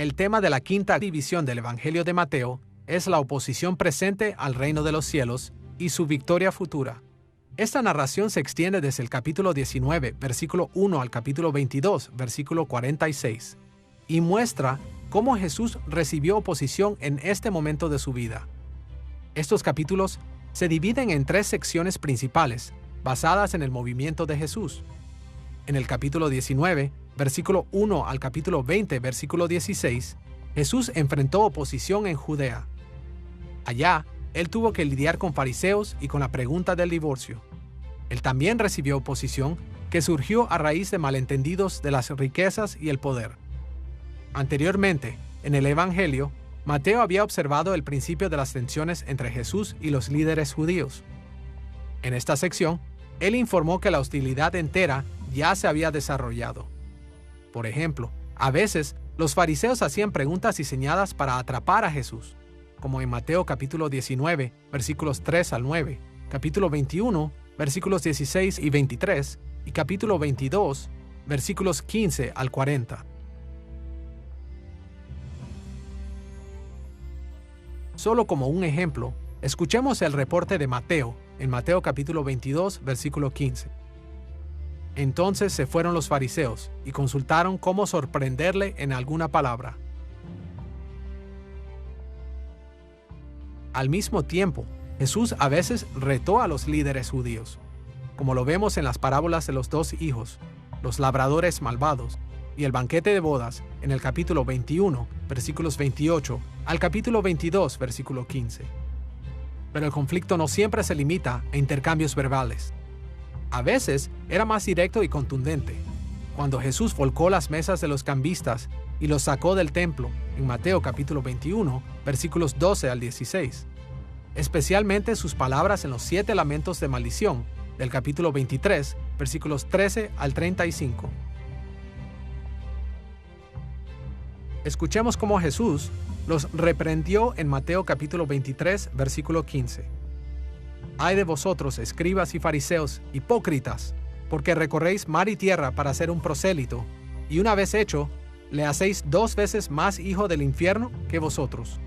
El tema de la quinta división del Evangelio de Mateo es la oposición presente al reino de los cielos y su victoria futura. Esta narración se extiende desde el capítulo 19, versículo 1 al capítulo 22, versículo 46, y muestra cómo Jesús recibió oposición en este momento de su vida. Estos capítulos se dividen en tres secciones principales, basadas en el movimiento de Jesús. En el capítulo 19, versículo 1 al capítulo 20, versículo 16, Jesús enfrentó oposición en Judea. Allá, él tuvo que lidiar con fariseos y con la pregunta del divorcio. Él también recibió oposición que surgió a raíz de malentendidos de las riquezas y el poder. Anteriormente, en el Evangelio, Mateo había observado el principio de las tensiones entre Jesús y los líderes judíos. En esta sección, él informó que la hostilidad entera ya se había desarrollado. Por ejemplo, a veces los fariseos hacían preguntas diseñadas para atrapar a Jesús, como en Mateo capítulo 19, versículos 3 al 9, capítulo 21, versículos 16 y 23, y capítulo 22, versículos 15 al 40. Solo como un ejemplo, escuchemos el reporte de Mateo, en Mateo capítulo 22, versículo 15. Entonces se fueron los fariseos y consultaron cómo sorprenderle en alguna palabra. Al mismo tiempo, Jesús a veces retó a los líderes judíos, como lo vemos en las parábolas de los dos hijos, los labradores malvados, y el banquete de bodas en el capítulo 21, versículos 28, al capítulo 22, versículo 15. Pero el conflicto no siempre se limita a intercambios verbales. A veces era más directo y contundente, cuando Jesús volcó las mesas de los cambistas y los sacó del templo, en Mateo capítulo 21, versículos 12 al 16. Especialmente sus palabras en los 7 lamentos de maldición, del capítulo 23, versículos 13 al 35. Escuchemos cómo Jesús los reprendió en Mateo capítulo 23, versículo 15. Ay de vosotros, escribas y fariseos, hipócritas, porque recorréis mar y tierra para ser un prosélito, y una vez hecho, le hacéis 2 veces más hijo del infierno que vosotros.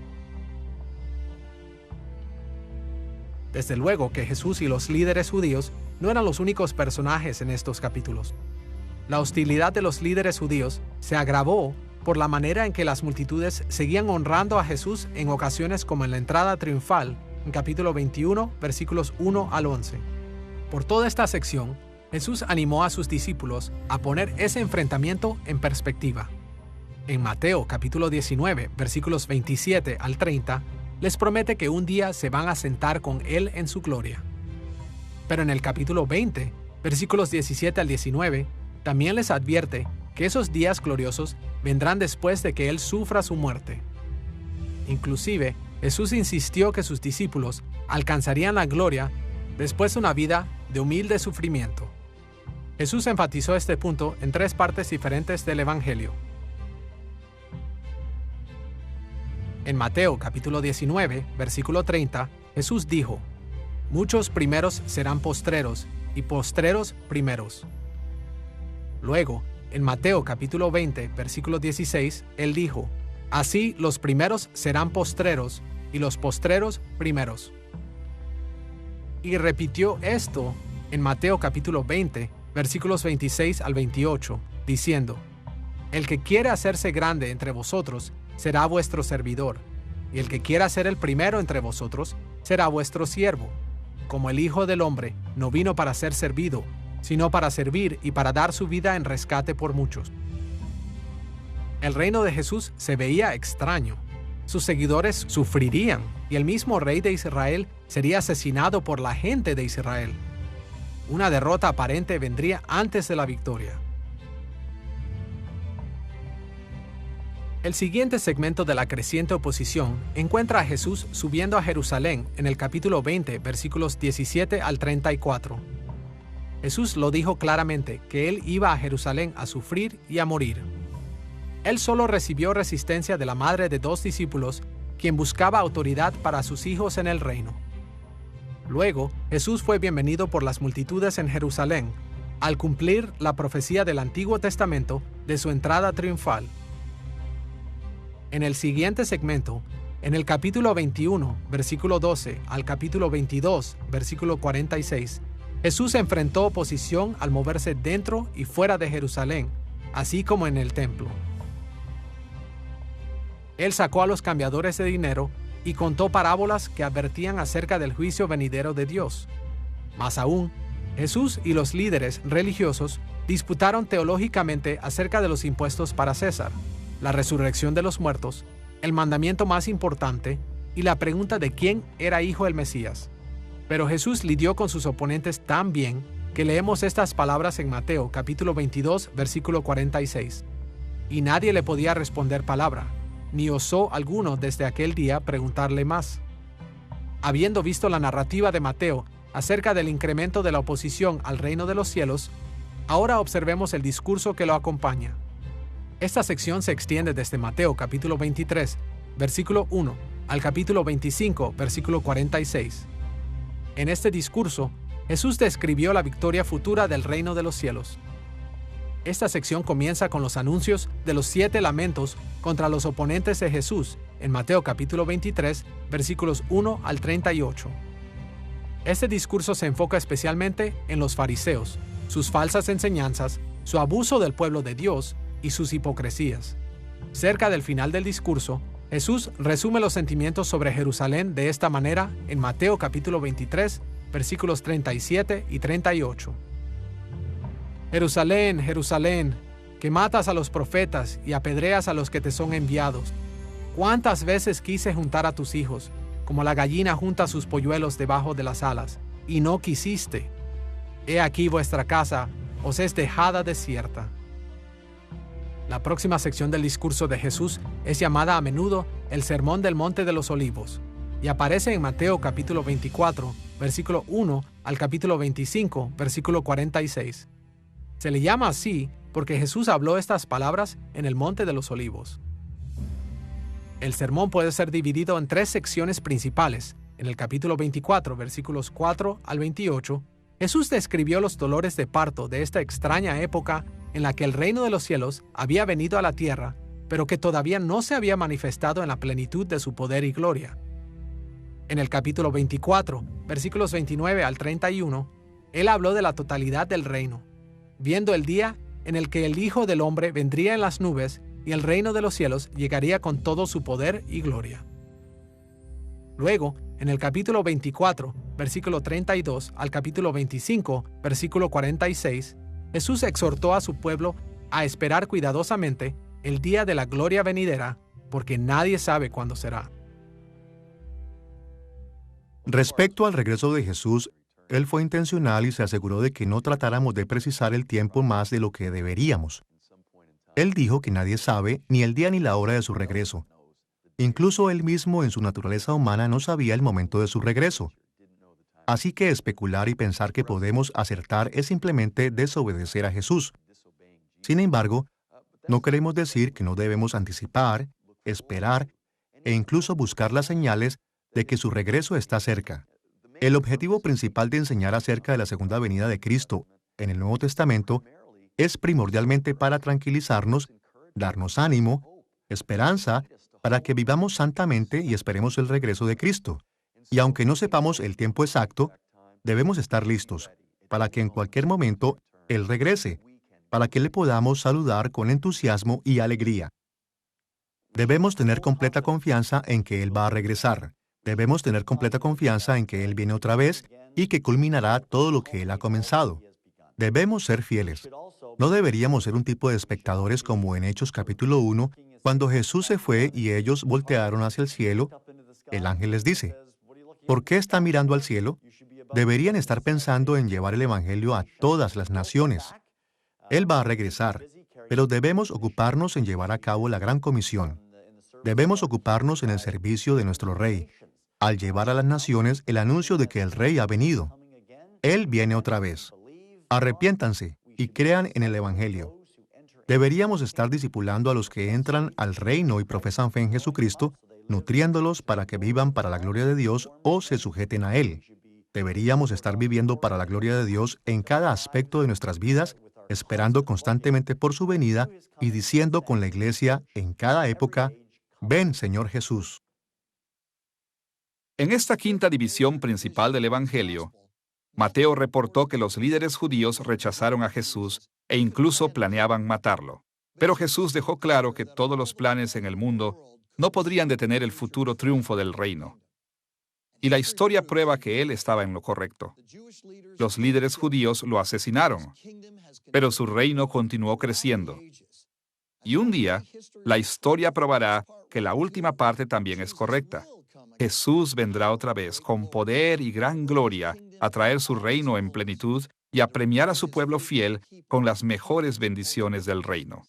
Desde luego que Jesús y los líderes judíos no eran los únicos personajes en estos capítulos. La hostilidad de los líderes judíos se agravó por la manera en que las multitudes seguían honrando a Jesús en ocasiones como en la entrada triunfal, en capítulo 21, versículos 1 al 11. Por toda esta sección, Jesús animó a sus discípulos a poner ese enfrentamiento en perspectiva. En Mateo capítulo 19, versículos 27 al 30, les promete que un día se van a sentar con Él en su gloria. Pero en el capítulo 20, versículos 17 al 19, también les advierte que esos días gloriosos vendrán después de que Él sufra su muerte. Inclusive, Jesús insistió que sus discípulos alcanzarían la gloria después de una vida de humilde sufrimiento. Jesús enfatizó este punto en 3 partes diferentes del Evangelio. En Mateo capítulo 19, versículo 30, Jesús dijo: muchos primeros serán postreros, y postreros primeros. Luego, en Mateo capítulo 20, versículo 16, Él dijo: así los primeros serán postreros, y los postreros primeros. Y repitió esto en Mateo capítulo 20, versículos 26 al 28, diciendo: el que quiere hacerse grande entre vosotros será vuestro servidor, y el que quiera ser el primero entre vosotros será vuestro siervo. Como el Hijo del Hombre no vino para ser servido, sino para servir y para dar su vida en rescate por muchos. El reino de Jesús se veía extraño. Sus seguidores sufrirían, y el mismo rey de Israel sería asesinado por la gente de Israel. Una derrota aparente vendría antes de la victoria. El siguiente segmento de la creciente oposición encuentra a Jesús subiendo a Jerusalén en el capítulo 20, versículos 17 al 34. Jesús lo dijo claramente que Él iba a Jerusalén a sufrir y a morir. Él solo recibió resistencia de la madre de 2 discípulos, quien buscaba autoridad para sus hijos en el reino. Luego, Jesús fue bienvenido por las multitudes en Jerusalén, al cumplir la profecía del Antiguo Testamento de su entrada triunfal. En el siguiente segmento, en el capítulo 21, versículo 12, al capítulo 22, versículo 46, Jesús enfrentó oposición al moverse dentro y fuera de Jerusalén, así como en el templo. Él sacó a los cambiadores de dinero y contó parábolas que advertían acerca del juicio venidero de Dios. Más aún, Jesús y los líderes religiosos disputaron teológicamente acerca de los impuestos para César, la resurrección de los muertos, el mandamiento más importante y la pregunta de quién era hijo del Mesías. Pero Jesús lidió con sus oponentes tan bien que leemos estas palabras en Mateo capítulo 22, versículo 46. Y nadie le podía responder palabra, ni osó alguno desde aquel día preguntarle más. Habiendo visto la narrativa de Mateo acerca del incremento de la oposición al reino de los cielos, ahora observemos el discurso que lo acompaña. Esta sección se extiende desde Mateo capítulo 23, versículo 1, al capítulo 25, versículo 46. En este discurso, Jesús describió la victoria futura del reino de los cielos. Esta sección comienza con los anuncios de los 7 lamentos contra los oponentes de Jesús en Mateo capítulo 23, versículos 1 al 38. Este discurso se enfoca especialmente en los fariseos, sus falsas enseñanzas, su abuso del pueblo de Dios y sus hipocresías. Cerca del final del discurso, Jesús resume los sentimientos sobre Jerusalén de esta manera en Mateo capítulo 23, versículos 37 y 38. Jerusalén, Jerusalén, que matas a los profetas y apedreas a los que te son enviados. ¿Cuántas veces quise juntar a tus hijos, como la gallina junta sus polluelos debajo de las alas, y no quisiste? He aquí vuestra casa os es dejada desierta. La próxima sección del discurso de Jesús es llamada a menudo el Sermón del Monte de los Olivos, y aparece en Mateo capítulo 24, versículo 1 al capítulo 25, versículo 46. Se le llama así porque Jesús habló estas palabras en el Monte de los Olivos. El sermón puede ser dividido en 3 secciones principales. En el capítulo 24, versículos 4 al 28, Jesús describió los dolores de parto de esta extraña época en la que el reino de los cielos había venido a la tierra, pero que todavía no se había manifestado en la plenitud de su poder y gloria. En el capítulo 24, versículos 29 al 31, Él habló de la totalidad del reino, viendo el día en el que el Hijo del Hombre vendría en las nubes y el reino de los cielos llegaría con todo su poder y gloria. Luego, en el capítulo 24, versículo 32 al capítulo 25, versículo 46, Jesús exhortó a su pueblo a esperar cuidadosamente el día de la gloria venidera, porque nadie sabe cuándo será. Respecto al regreso de Jesús, Él fue intencional y se aseguró de que no tratáramos de precisar el tiempo más de lo que deberíamos. Él dijo que nadie sabe ni el día ni la hora de su regreso. Incluso Él mismo en su naturaleza humana no sabía el momento de su regreso. Así que especular y pensar que podemos acertar es simplemente desobedecer a Jesús. Sin embargo, no queremos decir que no debemos anticipar, esperar e incluso buscar las señales de que su regreso está cerca. El objetivo principal de enseñar acerca de la segunda venida de Cristo en el Nuevo Testamento es primordialmente para tranquilizarnos, darnos ánimo, esperanza, para que vivamos santamente y esperemos el regreso de Cristo. Y aunque no sepamos el tiempo exacto, debemos estar listos para que en cualquier momento Él regrese, para que le podamos saludar con entusiasmo y alegría. Debemos tener completa confianza en que Él va a regresar. Debemos tener completa confianza en que Él viene otra vez y que culminará todo lo que Él ha comenzado. Debemos ser fieles. No deberíamos ser un tipo de espectadores como en Hechos capítulo 1, cuando Jesús se fue y ellos voltearon hacia el cielo. El ángel les dice, ¿por qué están mirando al cielo? Deberían estar pensando en llevar el Evangelio a todas las naciones. Él va a regresar, pero debemos ocuparnos en llevar a cabo la gran comisión. Debemos ocuparnos en el servicio de nuestro Rey, al llevar a las naciones el anuncio de que el Rey ha venido. Él viene otra vez. Arrepiéntanse y crean en el Evangelio. Deberíamos estar discipulando a los que entran al reino y profesan fe en Jesucristo, nutriéndolos para que vivan para la gloria de Dios o se sujeten a Él. Deberíamos estar viviendo para la gloria de Dios en cada aspecto de nuestras vidas, esperando constantemente por su venida y diciendo con la Iglesia en cada época, Ven, Señor Jesús. En esta quinta división principal del Evangelio, Mateo reportó que los líderes judíos rechazaron a Jesús e incluso planeaban matarlo. Pero Jesús dejó claro que todos los planes en el mundo no podrían detener el futuro triunfo del reino. Y la historia prueba que él estaba en lo correcto. Los líderes judíos lo asesinaron, pero su reino continuó creciendo. Y un día, la historia probará que la última parte también es correcta. Jesús vendrá otra vez con poder y gran gloria a traer su reino en plenitud y a premiar a su pueblo fiel con las mejores bendiciones del reino.